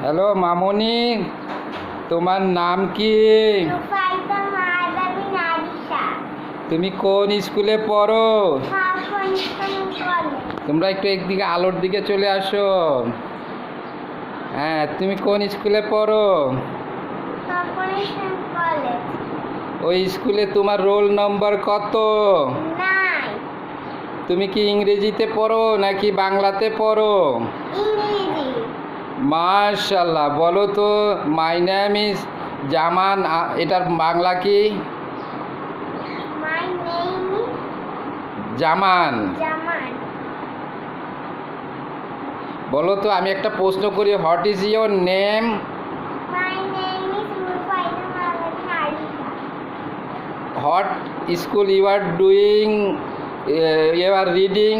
Hello মামনি, তোমার নাম কি? তুমি কোন স্কুলে পড়ো? তোমরা একটু একদিকে আলোর দিকে চলে আসো। হ্যাঁ, তুমি কোন স্কুলে পড়ো? ওই স্কুলে তোমার রোল নম্বর কত? তুমি কি ইংরেজিতে পড়ো নাকি বাংলাতে পড়ো? মাশাআল্লাহ, বলো তো মাই নেম ইজ জামান, এটার বাংলা কি? জামান। বলো তো, আমি একটা প্রশ্ন করি, what is your name? What school you are doing, you are reading?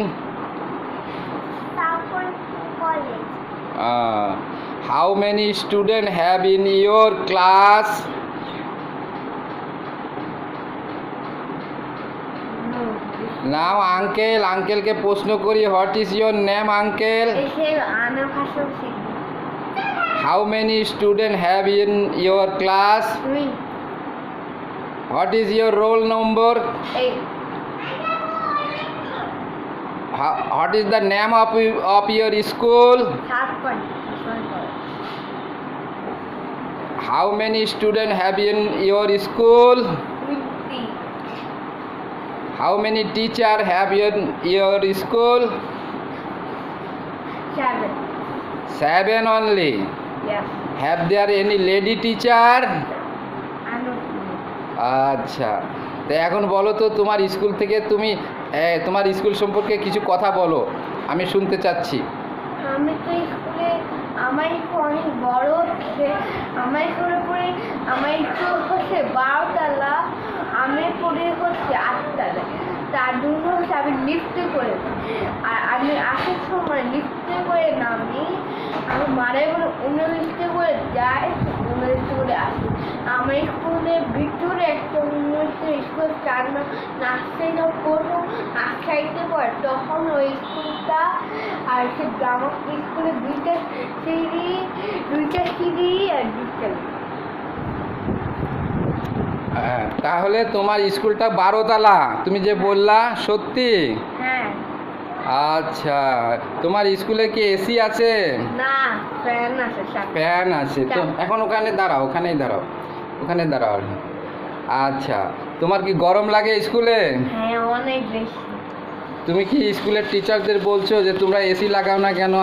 How many students have in your class? Now uncle के प्रश्न करी, what is your name uncle? How many students have in your class? 3. What is your roll number? 8. What is the name of your school? How many students have in your school? 50. How many teachers have in your school? 7. 7 only. Yes. Have there any lady teacher? I don't know. আচ্ছা, তো এখন বলো তো, তোমার school থেকে তুমি তোমার school সম্পর্কে কিছু কথা বলো, আমি শুনতে চাচ্ছি। আমি তো স্কুলে, আমার স্কুল অনেক বড় হচ্ছে। আমার স্কুলে পড়ে, আমার স্কুল হচ্ছে 12 তলা, আমি পড়ে হচ্ছে 8 তলা। তার জন্য হচ্ছে আমি লিফটে করে, আর আমি আসার সময় লিফটে করে নামি, আমি মারাই বলে অন্য লিফটে করে যাই, অন্য লিফটে করে আসি। আমার স্কুলের ভিতরে একটা স্কুল 4 নার্সারিটা পড়বো, নার্সারিতে পড়ে তখন ওই স্কুলটা, আর সে গ্রামের স্কুলে 2টা সিঁড়ি আর 2টা। হ্যাঁ, তাহলে তোমার স্কুলটা 12 তলা, তুমি যে বললা সত্যি? হ্যাঁ। আচ্ছা, তোমার স্কুলে কি এসি আছে? না, ফ্যান আছে। ফ্যান আছে তো, এখন ওখানে দাঁড়াও, ওখানে দাঁড়াও। আচ্ছা, তোমার কি গরম লাগে স্কুলে? হ্যাঁ, অনেক বেশি। তুমি কি স্কুলের টিচারদের বলছো যে তোমরা এসি লাগাও না কেন,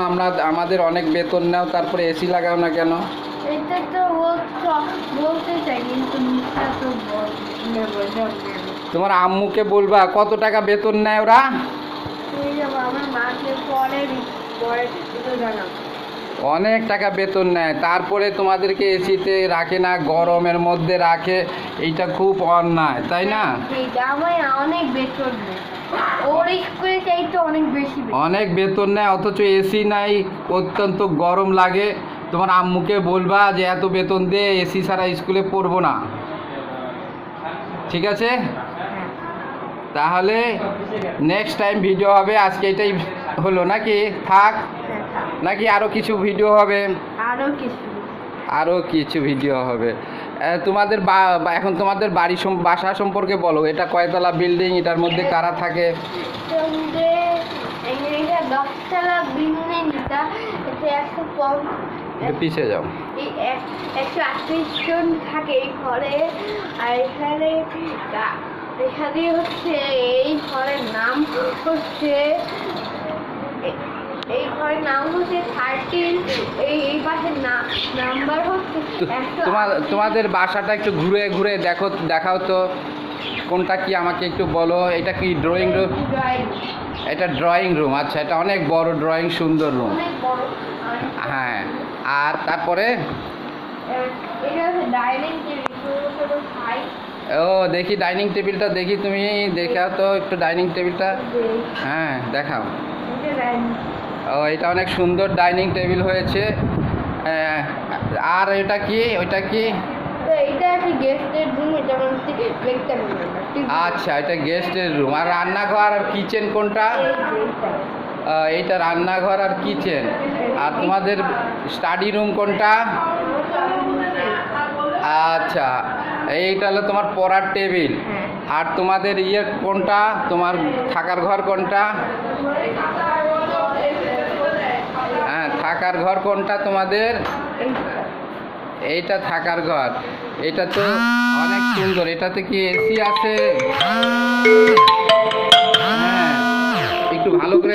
আমাদের অনেক বেতন নাও, তারপরে এসি লাগাও না কেন? এটা তো বলতে চাই, কিন্তু মিথ্যা তো তোমার আম্মুকে বলবা কত টাকা বেতন নেয় ওরা? আমার মাকে পরে জানাবো। অনেক টাকা বেতন নেয়, তারপরে তোমাদেরকে এসিতে রাখে না, গরমের মধ্যে রাখে, এইটা খুব অন্যায়, তাই না? অনেক বেতন নেয়, ওর স্কুলে চাইতে অনেক বেশি। অনেক বেতন নেয়, অথচ এসি নাই, অত্যন্ত গরম লাগে। তোমার আম্মুকে বলবা যে এত বেতন দিয়ে এসি ছাড়া স্কুলে পড়বো না, ঠিক আছে? তাহলে নেক্সট টাইম ভিডিও হবে, আজকে এটাই হলো নাকি? থাক নাকি আরও কিছু ভিডিও হবে? আরও কিছু ভিডিও হবে। তোমাদের এখন তোমাদের বাসা সম্পর্কে বলো, এটা কয়তলা বিল্ডিং, এটার মধ্যে কারা থাকে? 10 তলা বিল্ডিং, পিছিয়ে যাও। 138 জন থাকে এই ঘরে। আর এখানে হচ্ছে এই ঘরের নাম হচ্ছে 13। এই পাশের নাম্বার হচ্ছে। তোমাদের বাসাটা একটু ঘুরে ঘুরে দেখাও তো, কোনটা কি আমাকে একটু বলো। এটা কি ড্রয়িং রুম? এটা ড্রয়িং রুম। আচ্ছা, এটা অনেক বড় ড্রয়িং, সুন্দর রুম। হ্যাঁ, আর তারপরে ও দেখি ডাইনিং টেবিলটা, দেখি তুমি দেখাও তো একটু ডাইনিং টেবিলটা। হ্যাঁ, দেখাও। ও, এটা অনেক সুন্দর ডাইনিং টেবিল হয়েছে। আর ওইটা কি? আচ্ছা, এটা গেস্টের রুম। আর রান্নাঘর আর কিচেন কোনটা? এইটা রান্নাঘর আর কিচেন। আর তোমাদের স্টাডি রুম কোনটা? আচ্ছা, এইটা হলো তোমার পড়ার টেবিল। আর তোমাদের ইয়ে কোনটা? তোমার থাকার ঘর কোনটা? হ্যাঁ, থাকার ঘর কোনটা তোমাদের? এইটা থাকার ঘর। এটা তো অনেক সুন্দর। এটাতে কি এসি আছে? হ্যাঁ, একটু ভালো করে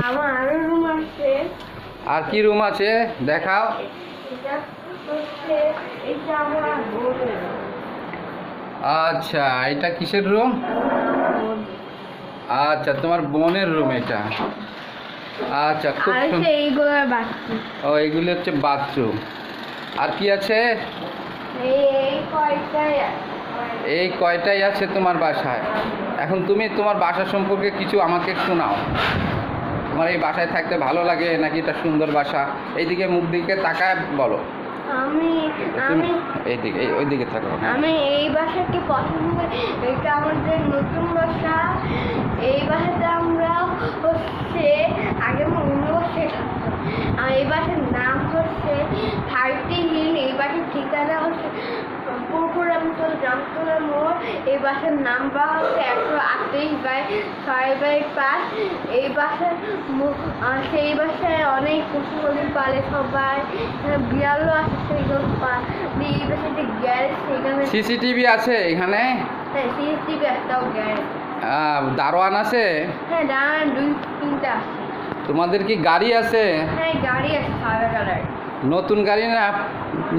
আমার আরো রুম আছে। আর কি রুম আছে দেখাও। এটা হচ্ছে এটা আমার বোনের room। আচ্ছা, এটা কিসের রুম? আচ্ছা, তোমার বোনের রুম এটা। আচ্ছা, খুব আর হচ্ছে এইগুলো বাথরুম। ও, এগুলি হচ্ছে বাথরুম। আর কি আছে? এই কয়টাই আছে। এই কয়টাই আছে তোমার বাসায়। এখন তুমি তোমার বাসা সম্পর্কে কিছু আমাকে শোনাও। তোমার এই বাসায় থাকতে ভালো লাগে নাকি এটা সুন্দর বাসা? এইদিকে মুখ দিকে তাকায় বলো। আমি তুমি আমি এইদিকে ওইদিকে থাকো। আমি এই বাসাকে পছন্দ করি। এটা আমাদের নতুন বাসা। এই বাসাতে আমরা হচ্ছে আগে আমরা অন্য বাসায় থাকতাম। আর এই বাসার নাম হচ্ছে 30 হিল। এই বাসার ঠিকানা হচ্ছে পুরপুরামতল জামতলা মোড়। এই বাসার নাম্বার হচ্ছে 138/6/5। এই বাসার সেই বাসায় অনেক পশু পাখি পালে সবাই। বিড়ালও আছে সেইগুলো এই বাসায় যে গ্যারেজ সেখানে সিসিটিভি আছে এখানে? হ্যাঁ সিসিটিভি একটাও গ্যারেজ। দারোয়ান আছে? হ্যাঁ দাঁড়ান 2-3টা আছে। তোমাদের কি গাড়ি আছে? হ্যাঁ গাড়ি আছে সাদা কালার। নতুন গাড়ি না?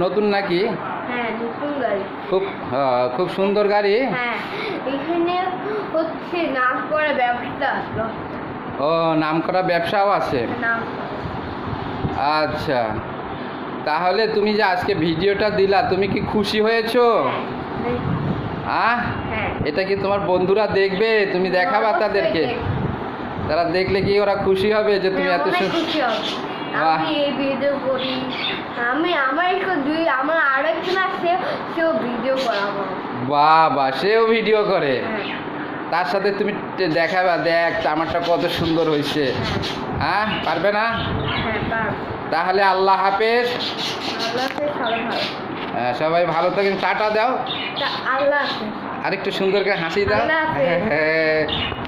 নতুন নাকি? হ্যাঁ নতুন গাড়ি। খুব সুন্দর গাড়ি। হ্যাঁ এখানে হচ্ছে নাম করা ব্যবসা আসলো। ও, নামকরা ব্যবসাও আছে। নাম আচ্ছা, তাহলে তুমি যে আজকে ভিডিওটা দিলা, তুমি কি খুশি হয়েছো? হ্যাঁ এটা কি তোমার বন্ধুরা দেখবে? তুমি দেখাবা তাদেরকে? তারা দেখলে কি ওরা খুশি হবে যে তুমি এত অনেক খুশি হবে। বাহ। আমি এই ভিডিও করি। আমার আরেকজন আছে, সেও ভিডিও করাবো। বাবা, সেও ভিডিও করে? হ্যাঁ তার সাথে তুমি দেখাবা, দেখ আমারটা কত সুন্দর হয়েছে। হ্যাঁ, পারবে না? হ্যাঁ পারবো। তাহলে আল্লাহ হাফেজ। আল্লাহ হাফেজ, সবাই ভালো। সবাই ভালো থাকেন, টাটা দাও। আল্লাহ হাফেজ। আরেকটু সুন্দর করে হাসি দাও। আল্লাহ হাফেজ। হ্যাঁ।